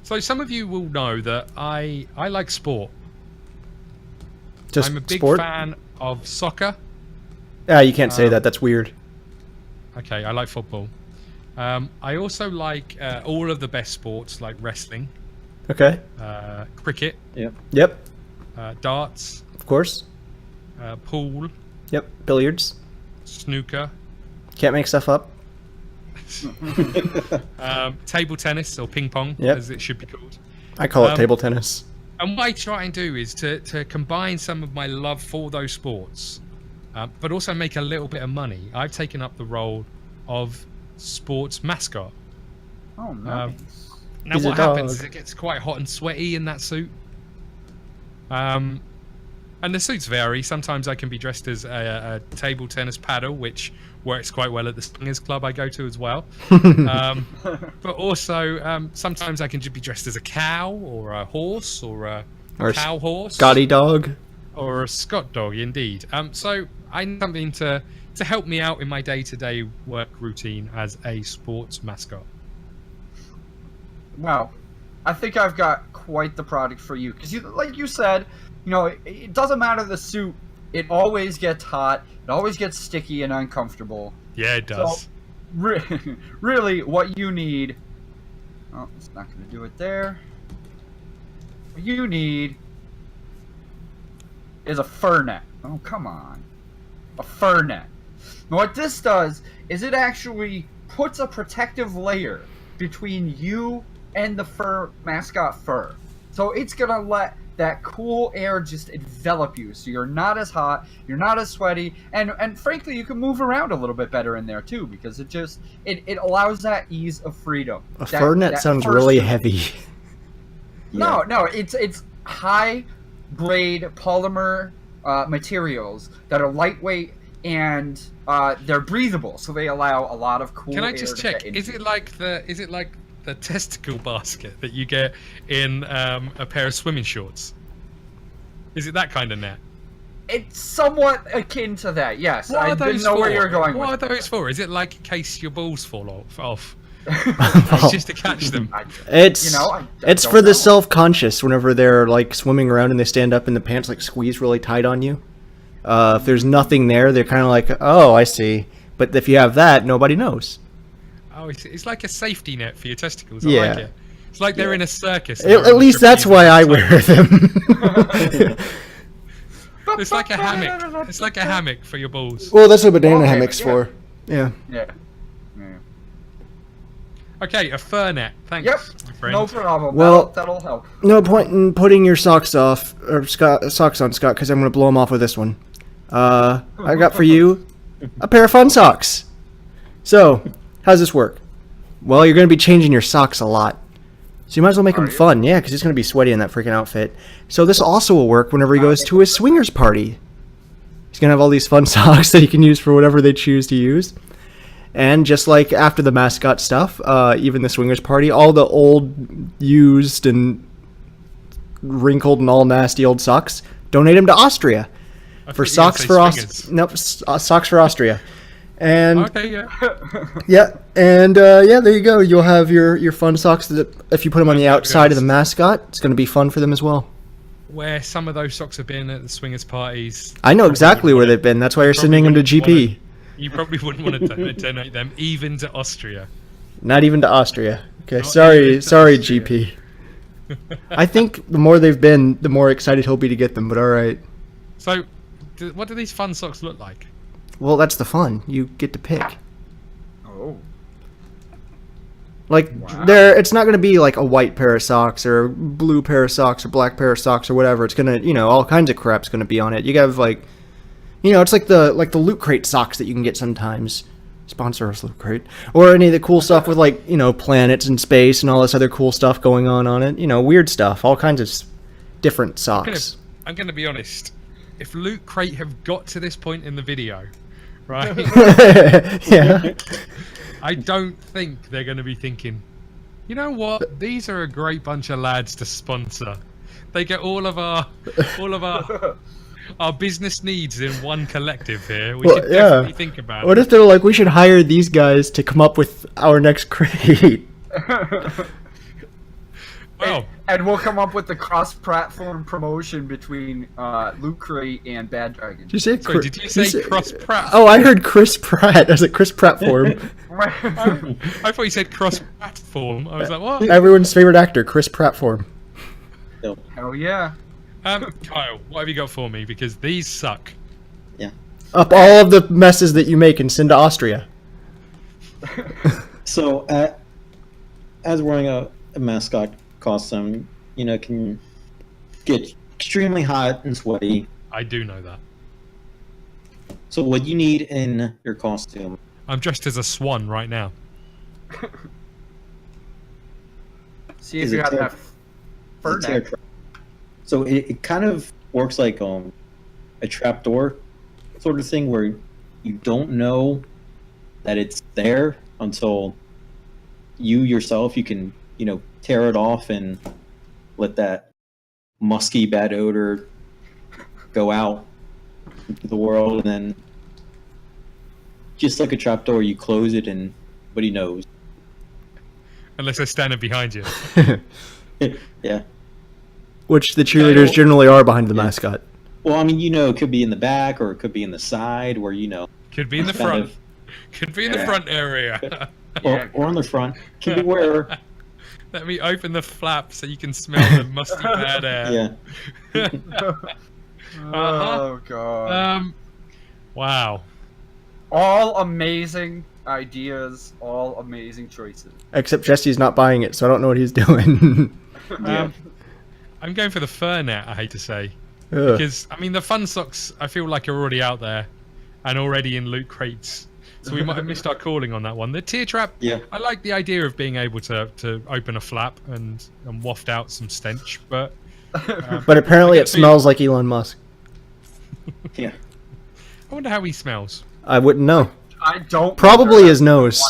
So some of you will know that I like sport. Just I'm a big sport? fan of soccer. Yeah, you can't say that. That's weird. Okay, I like football. I also like all of the best sports, like wrestling, Okay. cricket, Yep. darts, Of course. pool, Yep. Billiards. snooker, Can't make stuff up. table tennis or ping pong, Yep. as it should be called. I call it table tennis. And what I try and do is to combine some of my love for those sports, but also make a little bit of money. I've taken up the role of sports mascot. Oh, nice. Now He's a what happens dog. is it gets quite hot and sweaty in that suit. And the suits vary. Sometimes I can be dressed as a table tennis paddle, which works quite well at the swingers club I go to as well. But also, sometimes I can just be dressed as a cow or a horse or a cow horse. Scotty dog. Or a Scott dog, indeed. So I need something to help me out in my day-to-day work routine as a sports mascot. Well, I think I've got quite the product for you. Because, like you said, it doesn't matter the suit. It always gets hot. It always gets sticky and uncomfortable. Yeah, it does. So, really, what you need... Oh, it's not going to do it there. What you need is a fur net. Oh, come on. A fur net. Now, what this does is it actually puts a protective layer between you and the mascot fur. So it's going to let that cool air just envelop you, so you're not as hot, you're not as sweaty, and frankly, you can move around a little bit better in there too, because it allows that ease of freedom. A fur net sounds really heavy. No, it's high grade polymer materials that are lightweight and they're breathable, so they allow a lot of cool air. Can I just check? Is it like the testicle basket that you get in a pair of swimming shorts? Is it that kind of net? It's somewhat akin to that, yes. What I are those didn't know for? where you're going What with are those for? Is it like in case your balls fall off? It's just to catch them. It's I it's don't for the know. self-conscious whenever they're like swimming around and they stand up and the pants like squeeze really tight on you. If there's nothing there, they're kind of like, oh, I see. But if you have that, nobody knows. Oh, it's like a safety net for your testicles. Yeah. I like it. It's like they're in a circus. At least that's why I wear them. It's like a hammock. It's like a hammock for your balls. Well, that's what banana Okay, hammock's yeah. for. Yeah. Yeah. Okay, a fur net. Thanks, Yep. my friend. No problem. Well- that'll help. No point in putting your socks off, or socks on, Scott, because I'm going to blow them off with this one. I got for you a pair of fun socks. So, how's this work? Well, you're going to be changing your socks a lot. So you might as well make them fun. Yeah, because it's going to be sweaty in that freaking outfit. So this also will work whenever he goes to a swingers party. He's going to have all these fun socks that he can use for whatever they choose to use. And just like after the mascot stuff, even the swingers party, all the old, used, and wrinkled and all nasty old socks, donate them to Austria. For socks for socks for Austria. And Okay, yeah. yeah, and there you go. You'll have your fun socks that if you put them on the outside of the mascot, it's going to be fun for them as well. Where some of those socks have been at the swingers parties. I know exactly where they've been. That's why you're sending them to GP. You probably wouldn't want to donate them even to Austria. Not even to Austria. Okay, Not sorry, even to sorry, Austria. GP. I think the more they've been, the more excited he'll be to get them. But all right. So, what do these fun socks look like? Well, that's the fun. You get to pick. Oh. Like, Wow. it's not going to be like a white pair of socks or a blue pair of socks or black pair of socks or whatever. It's going to, all kinds of crap's going to be on it. You have like, it's like the Loot Crate socks that you can get sometimes. Sponsor us, Loot Crate. Or any of the cool stuff with like, planets and space and all this other cool stuff going on it. Weird stuff. All kinds of different socks. I'm gonna be honest. If Loot Crate have got to this point in the video, right? Yeah. I don't think they're going to be thinking, you know what? These are a great bunch of lads to sponsor. They get all of our business needs in one collective here. We should definitely think about What it. if they're like, we should hire these guys to come up with our next crate? And we'll come up with the cross-platform promotion between Loot Crate and Bad Dragon. Did you say? Sorry, did you say cross Pratt? Oh, I heard Chris Pratt. I was like Chris Pratt form. I thought you said cross platform. I was like, what? Everyone's favorite actor, Chris Pratt form. Hell yeah. Kyle, what have you got for me? Because these suck. Up all of the messes that you make and send to Austria. So, as wearing a mascot costume, can get extremely hot and sweaty. I do know that. So, what you need in your costume? I'm dressed as a swan right now. See if Is you it have that fur It's a neck. tear trap. So it kind of works like a trapdoor sort of thing where you don't know that it's there until you yourself you can tear it off and let that musky bad odor go out into the world, and then just like a trapdoor you close it and nobody knows. Unless they're standing behind you. Yeah. Which the cheerleaders generally are behind the mascot. Well, I mean, it could be in the back or it could be in the side where, Could be in the kind front. of- Could be in the front area. or on the front. Could be where, Let me open the flap so you can smell the musty bad air. yeah. Oh god. Wow. All amazing ideas, all amazing choices. Except Jesse's not buying it, so I don't know what he's doing. I'm going for the fur net, I hate to say. Ugh. Because, I mean, the fun socks, I feel like are already out there and already in loot crates. So we might have missed our calling on that one. The tear trap, Yeah. I like the idea of being able to open a flap and waft out some stench, but... But apparently it smells like Elon Musk. Yeah. I wonder how he smells. I wouldn't know. I don't. Probably wonder. his nose.